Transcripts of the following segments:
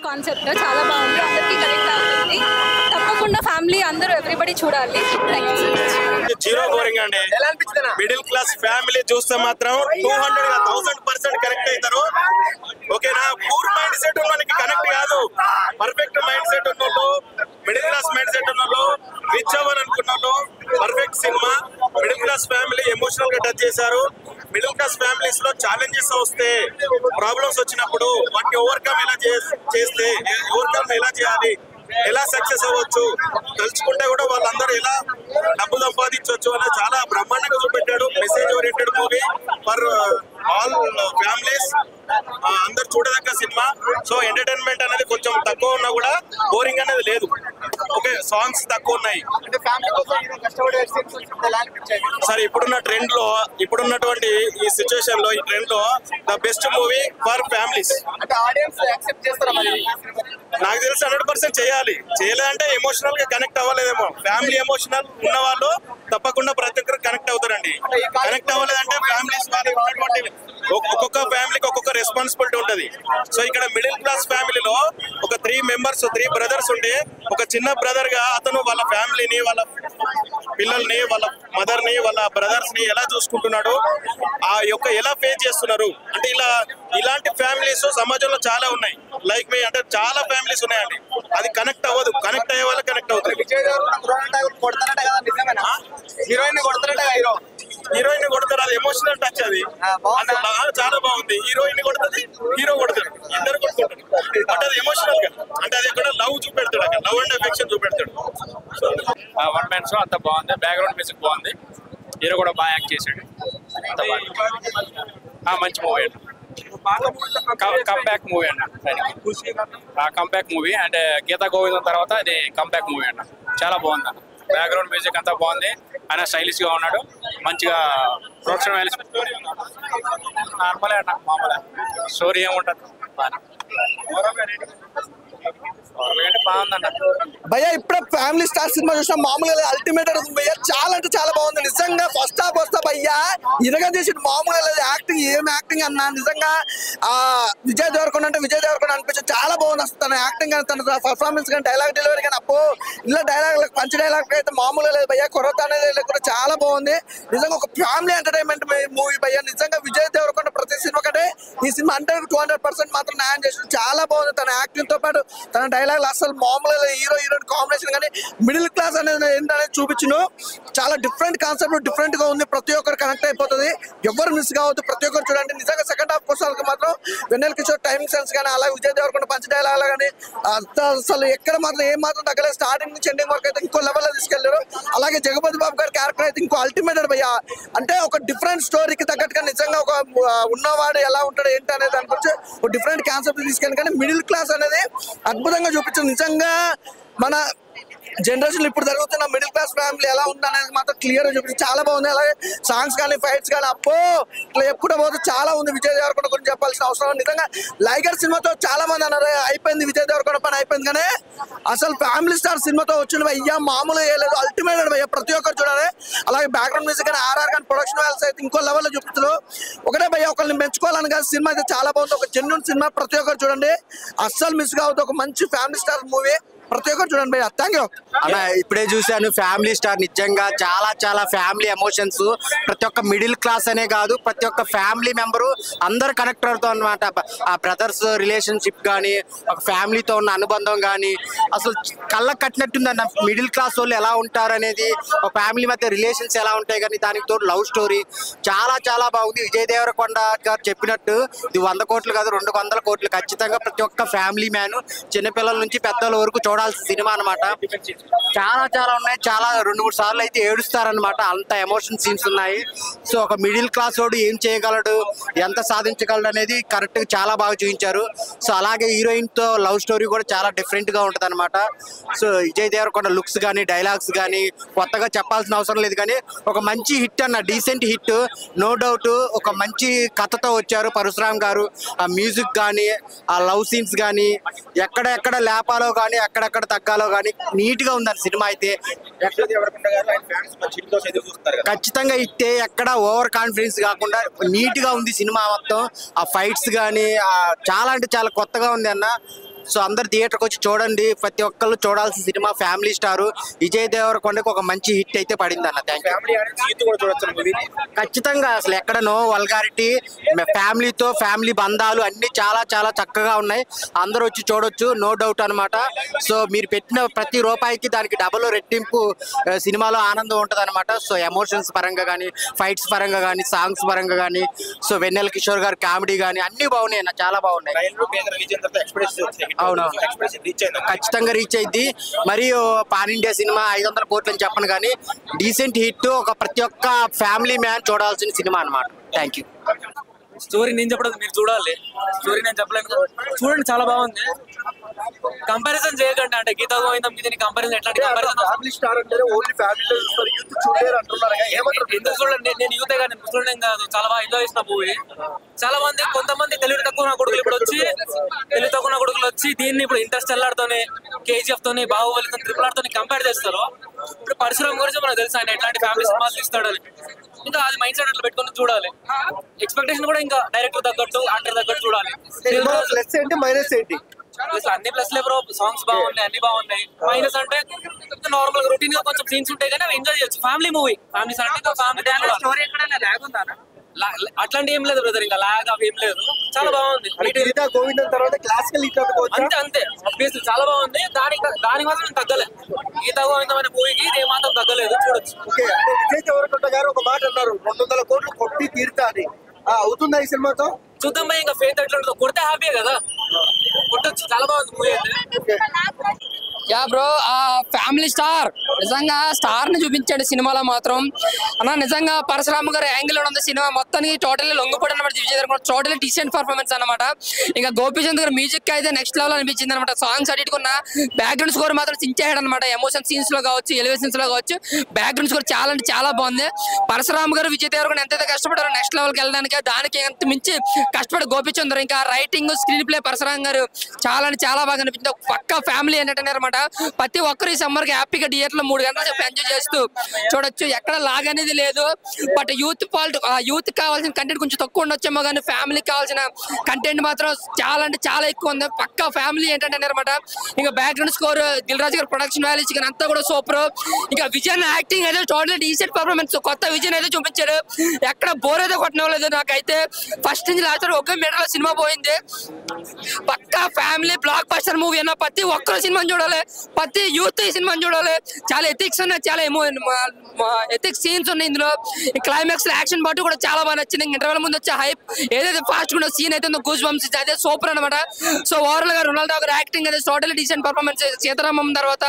Concept చాలా బాగుంది, అందరికీ కనెక్ట్ అవుతుంది. తప్పకుండా ఫ్యామిలీ అందరూ ఎవ్రీబడి చూడాలి. Thank you so much. Zero boring అండి. మిడిల్ క్లాస్ ఫ్యామిలీ చూస్తే మాత్రం 200% కనెక్ట్ అవుతారు. ఓకేనా? పూర్ మైండ్ సెట్ ఉన్న వాళ్ళకి కనెక్ట్ కాదు. పర్ఫెక్ట్ మైండ్ సెట్ ఉన్న వాళ్ళు, మిడిల్ క్లాస్ మైండ్ సెట్ ఉన్న వాళ్ళు, రిచ్ అవ్వాలనుకున్న వాళ్ళు perfect cinema. Middle class family emotional గా టచ్ చేశారు. మిడిల్ క్లాస్ ఫ్యామిలీస్ లో ఛాలెంజెస్ వస్తే, ప్రాబ్లమ్స్ వచ్చినప్పుడు వాటిని ఓవర్కమ్ ఎలా చేస్తే, ఓవర్కమ్ ఎలా చేయాలి, ఎలా సక్సెస్ అవ్వచ్చు, తలుచుకుంటే కూడా వాళ్ళందరూ ఎలా డబ్బు సంపాదించవచ్చు అనేది చాలా బ్రహ్మాండంగా చూపెట్టాడు. Message oriented movie for all families. అందరు చూడదగ్గ సినిమా. సో ఎంటర్టైన్మెంట్ అనేది కొంచెం తక్కువ ఉన్నా కూడా బోరింగ్ అనేది లేదు. ఓకే, సాంగ్స్ తక్కువ ఉన్నాయి. సరే, ఇప్పుడున్న ట్రెండ్ లో, ఇప్పుడున్నటువంటి ఈ సిచ్యువేషన్ లో, ఈ ట్రెండ్ లో the best movie for families. నాకు తెలిసి 100% చేయాలి. చేయలేదంటే ఎమోషనల్ గా కనెక్ట్ అవ్వలేదేమో. ఫ్యామిలీ ఎమోషనల్ ఉన్న వాళ్ళు తప్పకుండా ప్రతి ఒక్కరు కనెక్ట్ అవుతారండి. కనెక్ట్ అవ్వలేదంటే ఫ్యామిలీస్ ఒక్కొక్క ఫ్యామిలీకి ఒక్కొక్క రెస్పాన్సిబిలిటీ ఉంటది. సో ఇక్కడ మిడిల్ క్లాస్ ఫ్యామిలీలో ఒక 3 బ్రదర్స్ ఉంటే, ఒక చిన్న బ్రదర్ గా అతను వాళ్ళ ఫ్యామిలీని, వాళ్ళ పిల్లల్ని, వాళ్ళ మదర్ ని, వాళ్ళ బ్రదర్స్ ని ఎలా చూసుకుంటున్నాడు, ఆ యొక్క ఎలా ఫేస్ చేస్తున్నారు అంటే ఇలాంటి ఫ్యామిలీస్ సమాజంలో చాలా ఉన్నాయి. లైక్ మీ అంటే చాలా ఫ్యామిలీస్ ఉన్నాయండి. అది కనెక్ట్ అవ్వదు. కనెక్ట్ అయ్యే వాళ్ళకి కనెక్ట్ అవుతుంది. హీరోయిన్ కొడతారు, అది ఎమోషనల్ టచ్. అది చాలా బాగుంది. హీరోయిన్ కొడుతుంది, హీరో కొడతాడు, ఇద్దరు కొడుకుంటారు. బట్ అది ఎమోషనల్ గా, అంటే అది ఎక్కడ లవ్ చూపెడతాడు, అక్కడ లవ్ అండ్ ఎఫెక్షన్ చూపెడతాడు. వన్ మ్యాన్ షో అంత బాగుంది. బ్యాక్గ్రౌండ్ మ్యూజిక్ బాగుంది. హీరో కూడా బాగా యాక్ట్ చేశాడు. మంచి మూవీ అండి. కంబ్యాక్ మూవీ అండి. కంబ్యాక్ మూవీ అంటే గీతా గోవిందం తర్వాత ఇది కంబ్యాక్ మూవీ అండి. చాలా బాగుంది అన్న. బ్యాక్గ్రౌండ్ మ్యూజిక్ అంతా బాగుంది. ఆయన స్టైలిష్ గా ఉన్నాడు. మంచిగా ప్రొడక్షన్ వాల్యూస్ నార్మలే అన్న, మామూలే. స్టోరీ ఏముంటుంది బాగుందన్న. భయ్యా ఇప్పుడే ఫ్యామిలీ స్టార్ సినిమా చూసినా మామూలుగా అల్టిమేట్ అవుతుంది భయ్యా. చాలా అంటే చాలా బాగుంది నిజంగా. ఫస్ట్ హాఫ్ వస్తా భయ్యా ఇరగా చేసి మామూలుగా లేదు. యాక్టింగ్ ఏం యాక్టింగ్ అన్నా నిజంగా. విజయ్ దేవరకొండ అంటే విజయ్ దేవరకొండ అనిపించింది. చాలా బాగుంది అసలు తన యాక్టింగ్ కానీ, తన పర్ఫార్మెన్స్ కానీ, డైలాగ్ డెలివరీ కానీ. అప్పు ఇలా డైలాగ్ మంచి డైలాగ్ అయితే మామూలుగా లేదు భయ్యా. కొరత అనేది కూడా చాలా బాగుంది నిజంగా. ఒక ఫ్యామిలీ ఎంటర్టైన్మెంట్ మూవీ భయ్యా. నిజంగా విజయ్ దేవరకొండ ప్రతి సినిమా కంటే ఈ సినిమా 200% మాత్రం న్యాయం చేసి చాలా బాగుంది. తన యాక్టింగ్ తో పాటు తన డైలాగ్ అసలు మామూలుగా హీరోయిన్ కాంబినేషన్ కానీ, మిడిల్ క్లాస్ అనేది ఏంటనేది చూపించును. చాలా డిఫరెంట్ కాన్సెప్ట్, డిఫరెంట్ గా ఉంది. ప్రతి ఒక్కరు కనెక్ట్ అయిపోతుంది. ఎవరు మిస్ కావద్దు, ప్రతి ఒక్కరు చూడండి. నిజంగా సెకండ్ హాఫ్ కోసం మాత్రం వెన్నెల కిషోర్ టైమింగ్ సెన్స్ కానీ, అలాగే విజయ్ దేవరకొండ పంచ్ డైలాగ్ కానీ అసలు ఎక్కడ మాత్రం ఏం మాత్రం తగ్గలేదు. స్టార్టింగ్ నుంచి ఎండింగ్ వరకు అయితే ఇంకో లెవెల్ లో తీసుకెళ్లారు. అలాగే జగపతి బాబు గారి క్యారెక్టర్ అయితే ఇంకో అల్టిమేటెడ్ భయ్యా. అంటే ఒక డిఫరెంట్ స్టోరీకి తగ్గట్టుగా నిజంగా ఒక ఉన్నవాడు ఎలా ఉంటాడు ఏంటి అనేది దాని గురించి ఒక డిఫరెంట్ కాన్సెప్ట్ తీసుకెళ్ళి, కానీ మిడిల్ క్లాస్ అనేది అద్భుతంగా చూపించింది. నిజంగా మన జనరేషన్ ఇప్పుడు జరుగుతున్న మిడిల్ క్లాస్ ఫ్యామిలీ ఎలా ఉందనేది మాత్రం క్లియర్ గా చూపించి చాలా బాగుంది. అలాగే సాంగ్స్ కానీ, ఫైట్స్ కానీ అప్పో ఇట్లా ఎప్పుడు పోతే చాలా ఉంది. విజయ్ దేవరకొండ గురించి చెప్పాల్సిన అవసరం. నిజంగా లైగర్ సినిమాతో చాలా మంది అన్నారు అయిపోయింది విజయ్ దేవరకొండ పని అయిపోయింది, కానీ అసలు ఫ్యామిలీ స్టార్ సినిమాతో వచ్చిన అయ్యా మామూలుగా వేయలేదు. అల్టిమేట్ అయ్యా, ప్రతి ఒక్కరు చూడాలి. అలాగే బ్యాక్గ్రౌండ్ మ్యూజిక్ కానీ, ఆర్ఆర్ కానీ, ప్రొడక్షన్ వాల్యూస్ అయితే ఇంకో లెవెల్లో చూపిస్తారు. ఒకటే భయ్యా ఒకరిని మెచ్చుకోవాలని కాదు, సినిమా అయితే చాలా బాగుంది. ఒక జెన్యూన్ సినిమా, ప్రతి ఒక్కరు చూడండి. అస్సలు మిస్ కావద్దు. ఒక మంచి ఫ్యామిలీ స్టార్ మూవీ, ప్రతి ఒక్కరు చూడండి భయ్యా. థ్యాంక్ యూ అన్న. ఇప్పుడే చూశాను ఫ్యామిలీ స్టార్. నిజంగా చాలా చాలా ఫ్యామిలీ ఎమోషన్స్. ప్రతి ఒక్క మిడిల్ క్లాస్ అనే కాదు, ప్రతి ఒక్క ఫ్యామిలీ మెంబరు అందరు కనెక్ట్ అవుతాం అనమాట. ఆ బ్రదర్స్ రిలేషన్షిప్ కానీ, ఒక ఫ్యామిలీతో ఉన్న అనుబంధం కానీ అసలు కళ్ళకు కట్టినట్టుంది అన్న. మిడిల్ క్లాస్ వాళ్ళు ఎలా ఉంటారు అనేది, ఒక ఫ్యామిలీ మధ్య రిలేషన్స్ ఎలా ఉంటాయి కానీ, దానికి తోడు లవ్ స్టోరీ చాలా చాలా బాగుంది. విజయ్ దేవరకొండ గారు చెప్పినట్టు ఇది 100 కోట్లు కాదు, 200 కోట్లు. ఖచ్చితంగా ప్రతి ఒక్క ఫ్యామిలీ మ్యాన్, చిన్నపిల్లల నుంచి పెద్దల వరకు చూడాల్సిన సినిమా అనమాట. చాలా చాలా ఉన్నాయి. చాలా 2-3 సార్లు అయితే ఏడుస్తారనమాట. అంత ఎమోషన్ సీన్స్ ఉన్నాయి. సో ఒక మిడిల్ క్లాస్ వాడు ఏం చేయగలడు, ఎంత సాధించగలడు అనేది కరెక్ట్ గా చాలా బాగా చూపించారు. సో అలాగే హీరోయిన్ తో లవ్ స్టోరీ కూడా చాలా డిఫరెంట్ గా ఉంటది అనమాట. సో విజయ్ దేవరకొండ లుక్స్ కానీ, డైలాగ్స్ కానీ కొత్తగా చెప్పాల్సిన అవసరం లేదు, కానీ ఒక మంచి హిట్ అన్న, డీసెంట్ హిట్ నో డౌట్. ఒక మంచి కథతో వచ్చారు పరశురామ్ గారు. ఆ మ్యూజిక్ కానీ, ఆ లవ్ సీన్స్ కానీ, ఎక్కడెక్కడ లేపాలో కానీ, ఎక్కడెక్కడ తగ్గాలో కానీ నీట్ గా ఉందని సినిమా అయితే. ఖచ్చితంగా ఇట్టే ఎక్కడ ఓవర్ కాన్ఫిడెన్స్ కాకుండా నీట్ గా ఉంది సినిమా మొత్తం. ఆ ఫైట్స్ కానీ చాలా అంటే చాలా కొత్తగా ఉంది అన్న. సో అందరు థియేటర్కి వచ్చి చూడండి, ప్రతి ఒక్కళ్ళు చూడాల్సిన సినిమా ఫ్యామిలీ స్టార్ విజయ్ దేవరకొండకి ఒక మంచి హిట్ అయితే పడింది అన్న. Thank you. ఖచ్చితంగా అసలు ఎక్కడ నో వల్గారిటీ, ఫ్యామిలీతో ఫ్యామిలీ బంధాలు అన్ని చాలా చాలా చక్కగా ఉన్నాయి. అందరూ వచ్చి చూడొచ్చు, నో డౌట్ అనమాట. సో మీరు పెట్టిన ప్రతి రూపాయికి దానికి డబుల్ రెట్టింపు సినిమాలో ఆనందం ఉంటుంది అనమాట. సో ఎమోషన్స్ పరంగా కానీ, ఫైట్స్ పరంగా కానీ, సాంగ్స్ పరంగా కానీ, సో వెన్నెల కిషోర్ గారి కామెడీ కానీ అన్ని బాగున్నాయి అన్న, చాలా బాగున్నాయి. అవునవును, ఖచ్చితంగా రీచ్ అయింది. మరియు పాన్ ఇండియా సినిమా 500 కోట్లు అని చెప్పను కానీ డీసెంట్ హిట్, ఒక ప్రతి ఒక్క ఫ్యామిలీ మ్యాన్ చూడాల్సిన సినిమా అనమాట. Thank you. స్టోరీ నేను చెప్పడం మీరు చూడాలి, స్టోరీ నేను చెప్పలేను, చూడండి చాలా బాగుంది. కంపారిజన్ చేయకండి, అంటే గీతా గోవిందం దీనికి కంపారిజన్ ఎట్లాంటి కంపారిజన్ ఎందుకు చూడండి, నేను యూతే కానీ చూడడం కాదు, చాలా బాగా ఎంజాయ్ చేసిన మూవీ. చాలా మంది కొంతమంది తెలివి తక్కువ కొడుకులు ఇప్పుడు వచ్చి తెలివి తక్కువ కొడుకులు వచ్చి దీన్ని ఇప్పుడు ఇంటర్స్టెల్లార్ తోని, KGF తోని, బాహుబలితో, RRR తోని కంపేర్ చేస్తారు. ఇప్పుడు పరశురామ్ గురించి మనకు తెలుసు ఆయన ఎట్లాంటి ఫ్యామిలీ సినిమాలు తీస్తాడని. ఇంకా అది మైండ్ సెట్ అట్లా పెట్టుకొని చూడాలి. ఎక్స్పెక్టేషన్ కూడా ఇంకా డైరెక్టర్ తగ్గట్టు, యాక్టర్ తగ్గట్టు చూడాలి. అన్ని ప్లస్లే బ్రో, సాంగ్స్ బాగున్నాయి, అన్ని బాగున్నాయి. మైనస్ అంటే నార్మల్ రొటీన్ గా కొంచెం సీన్స్ ఉంటాయి కానీ ఎంజాయ్ చేయొచ్చు. ఫ్యామిలీ మూవీ, ఫ్యామిలీస్ అంటే ఫ్యామిలీ అట్లాంటి ఏం లేదు బ్రదర్, ఇంకా లాగ్ అవి ఏం లేదు, చాలా బాగుంది. అంతే అంతే చాలా బాగుంది. దాని మాత్రం తగ్గలేదు. గీతా గోవిందం అనే మూవీకి ఇది ఏమాత్రం తగ్గలేదు, చూడొచ్చు. విజయ్ దేవరకొండ గారు ఒక మాట అన్నారు, 200 కోట్లు కొట్టి తీరుతా అని. అవుతుందా ఈ సినిమాతో? చూద్దాం భయ్, ఇంకా ఫేత్ ఎట్లా ఉంటుందో. కొడితే హ్యాపీ కదా, కొట్టొచ్చు. చాలా బాగుంది మూవీ అయితే. యా బ్రో, ఫ్యామిలీ స్టార్ నిజంగా స్టార్ ని చూపించాడు సినిమాలో మాత్రం అన్న. నిజంగా పరశురామ్ గారు యాంగిల్ ఉంది సినిమా మొత్తానికి, టోటల్లీ లొంగిపోయి అనమాట. Vijay Deverakonda totally decent performance అనమాట. ఇంకా గోపీచంద్ గారు మ్యూజిక్ అయితే నెక్స్ట్ లెవెల్ అనిపించింది అనమాట. సాంగ్స్ అడిటుకున్న బ్యాక్గ్రౌండ్ స్కోర్ మాత్రం చించాడు అనమాట. ఎమోషన్ సీన్స్ లో కావచ్చు, ఎలివేషన్స్ లో కావచ్చు, బ్యాక్గ్రౌండ్ స్కోర్ చాలా అంటే చాలా బాగుంది. పరశురామ్ గారు విజయ్ దేవరకొండ ఎంతైతే కష్టపడారో నెక్స్ట్ లెవెల్కి వెళ్ళడానికి, దానికి ఎంత మించి కష్టపడి గోపీచంద్. ఇంకా రైటింగ్, స్క్రీన్ ప్లే పరశురామ్ గారు చాలా అంటే చాలా బాగా అనిపించింది. పక్కా ఫ్యామిలీ ఎంటర్టైనర్ అనమాట. ప్రతి ఒక్కరు ఈ సమ్మర్ కి హ్యాపీగా థియేటర్ లో 3 గంటల సేపు ఎంజాయ్ చేస్తూ చూడొచ్చు. ఎక్కడ లాగ్ అనేది లేదు. బట్ యూత్ కావాల్సిన కంటెంట్ కొంచెం తక్కువ ఉండొచ్చేమో కానీ ఫ్యామిలీకి కావాల్సిన కంటెంట్ మాత్రం చాలా అంటే చాలా ఎక్కువ ఉంది. పక్కా ఫ్యామిలీ ఏంటంటే అనమాట. ఇంకా బ్యాక్గ్రౌండ్ స్కోర్, దిల్ రాజు గారు ప్రొడక్షన్ వాల్యూస్ కానీ అంతా కూడా సూపర్. ఇంకా విజయ్ యాక్టింగ్ అయితే టోటల్ డీసెంట్ పర్ఫార్మెన్స్, కొత్త విజయ్ అయితే చూపించారు. ఎక్కడ బోర్ అయితే కొట్టనలేదు నాకైతే. ఫస్ట్ నుంచి లాస్ట్ ఒకే మీటర్ లో సినిమా పోయింది. పక్కా ఫ్యామిలీ బ్లాక్ బస్టర్ మూవీ అన్న. ప్రతి ఒక్కరు సినిమాని చూడాలి, ప్రతి యూత్ ఈ సినిమాని చూడాలి. చాలా ఎథిక్స్ ఉన్నాయి, చాలా ఎథిక్స్ సీన్స్ ఉన్నాయి ఇందులో. క్లైమాక్స్ యాక్షన్ పార్ట్ కూడా చాలా బాగా నచ్చింది. ఇంటర్వెల్ ముందు వచ్చే హైప్ ఏదైతే ఫాస్ట్ కూడా సీన్ అయితే గూస్ బంప్స్ అదే సూపర్ అనమాట. సో ఓవరాల్ గా రొనాల్డో గారు యాక్టింగ్ అయితే టోటల్ డీసెంట్ పర్ఫార్మెన్స్. సీతారామం తర్వాత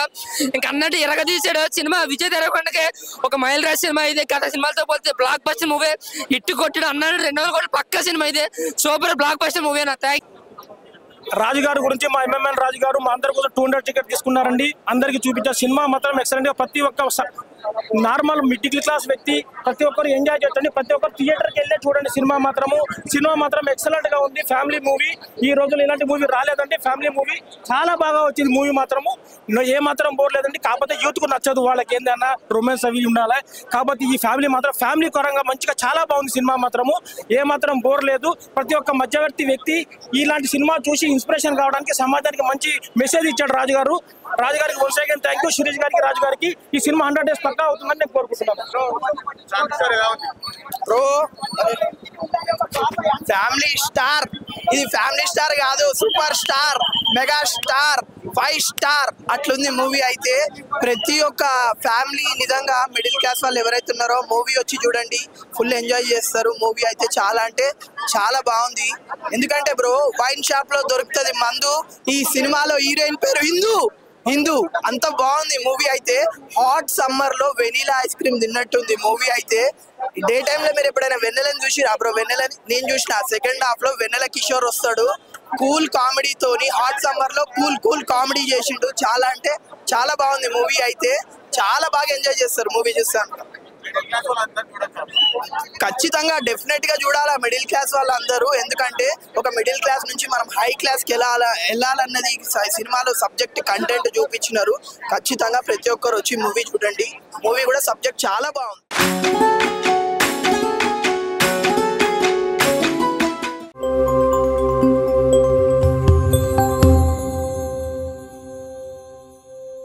ఇంకా అన్నట్టు ఎరగదీసాడు సినిమా. విజయ్ దేవరకొండకి ఒక మైల్ రాజ్ సినిమా ఇది. గత సినిమాలతో పోతే బ్లాక్ బస్టర్ మూవీ హిట్ కొట్టాడు అన్నాడు. 200 కోట్లు పక్క సినిమా ఇది. సూపర్ బ్లాక్ బస్టర్ మూవీ అన్న. రాజు గారి గురించి మా MMN రాజు గారు మా అందరి కోసం 200 టికెట్ తీసుకున్నారండి. అందరికి చూపించారు. సినిమా మాత్రం ఎక్సలెంట్ గా, ప్రతి ఒక్క నార్మల్ మిడిల్ క్లాస్ వ్యక్తి ప్రతి ఒక్కరు ఎంజాయ్ చేయొచ్చండి. ప్రతి ఒక్కరు థియేటర్కి వెళ్ళే చూడండి. సినిమా మాత్రం ఎక్సలెంట్ గా ఉంది. ఫ్యామిలీ మూవీ, ఈ రోజుల్లో ఇలాంటి మూవీ రాలేదండి. ఫ్యామిలీ మూవీ చాలా బాగా వచ్చింది. మూవీ మాత్రము ఏ మాత్రం బోర్ లేదండి. కాకపోతే యూత్ కు నచ్చదు, వాళ్ళకి ఏందన్నా రొమాన్స్ అవి ఉండాలి. కాకపోతే ఈ ఫ్యామిలీ మాత్రం ఫ్యామిలీ పరంగా మంచిగా చాలా బాగుంది. సినిమా మాత్రము ఏ మాత్రం బోర్ లేదు. ప్రతి ఒక్క మధ్యవర్తి వ్యక్తి ఇలాంటి సినిమా చూసి ఇన్స్పిరేషన్ కావడానికి, సమాజానికి మంచి మెసేజ్ ఇచ్చాడు రాజు గారు. రాజు గారికి once again thank you. Shirish గారికి, రాజు గారికి. ఈ సినిమా 100 days పక్కా అవుతుందని నేను కోరుకుంటున్నాను. బ్రో ఫ్యామిలీ స్టార్, ఇది ఫ్యామిలీ స్టార్ కాదు, super star, mega star, 5 star అట్లుంది మూవీ అయితే. ప్రతి ఒక్క ఫ్యామిలీ నిజంగా మిడిల్ క్లాస్ వాళ్ళు ఎవరైతే ఉన్నారో మూవీ వచ్చి చూడండి, ఫుల్ ఎంజాయ్ చేస్తారు. మూవీ అయితే చాలా అంటే చాలా బాగుంది. ఎందుకంటే బ్రో వైన్ షాప్ లో దొరుకుతుంది మందు, ఈ సినిమాలో హీరోయిన్ పేరు హిందూ. అంత బాగుంది మూవీ అయితే. హాట్ సమ్మర్ లో వెనీలా ఐస్ క్రీమ్ తిన్నట్టుంది మూవీ అయితే. డే టైమ్ లో మీరు ఎప్పుడైనా వెన్నెలని చూసిరా బ్రో? వెన్నెలని నేను చూసిన. సెకండ్ హాఫ్ లో వెన్నెల కిషోర్ వస్తాడు కూల్ కామెడీతోని. హాట్ సమ్మర్ లో కూల్ కామెడీ చేసిండు. చాలా అంటే చాలా బాగుంది మూవీ అయితే. చాలా బాగా ఎంజాయ్ చేస్తారు మూవీ చూస్తాను. ఖచ్చితంగా డెఫినెట్ గా చూడాలా మిడిల్ క్లాస్ వాళ్ళందరూ. ఎందుకంటే ఒక మిడిల్ క్లాస్ నుంచి మనం హై క్లాస్ కి వెళ్ళాలన్నది సినిమాలో సబ్జెక్ట్ కంటెంట్ చూపించినారు. ఖచ్చితంగా ప్రతి ఒక్కరు వచ్చి మూవీ చూడండి. మూవీ కూడా సబ్జెక్ట్ చాలా బాగుంది.